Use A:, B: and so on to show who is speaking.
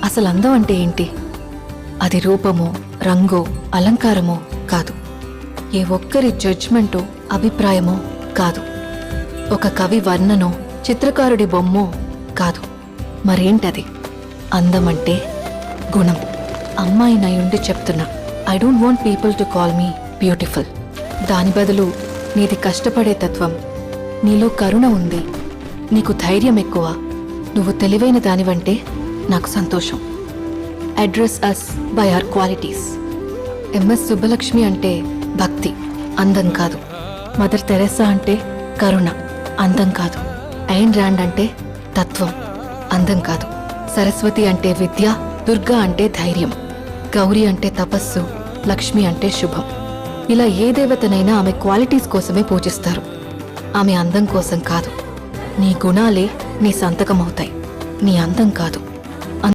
A: అసలు అందం అంటే ఏంటి? అది రూపమో, రంగో, అలంకారమో కాదు. ఏ ఒక్కరి జడ్జ్మెంటో, అభిప్రాయమో కాదు. ఒక కవి వర్ణనో, చిత్రకారుడి బొమ్మో కాదు. మరేంటది? అందమంటే గుణం. అమ్మాయి నయుండి చెప్తున్నా, I don't want people to call me beautiful. దాని బదులు నీది కష్టపడే తత్వం, నీలో కరుణ ఉంది, నీకు ధైర్యం ఎక్కువ, నువ్వు తెలివైన దానివంటే నాకు సంతోషం. Address us by our qualities. MS Subbulakshmi అంటే భక్తి, అందం కాదు. మదర్ తెరెసా అంటే కరుణ, అందం కాదు. ఐన్ ర్యాండ్ అంటే తత్వం, అందం కాదు. సరస్వతి అంటే విద్య, దుర్గా అంటే ధైర్యం, గౌరీ అంటే తపస్సు, లక్ష్మి అంటే శుభం. ఇలా ఏ దేవతనైనా ఆమె క్వాలిటీస్ కోసమే పూజిస్తారు, ఆమె అందం కోసం కాదు. నీ గుణాలే నీ సంతకమవుతాయి, నీ అందం కాదు.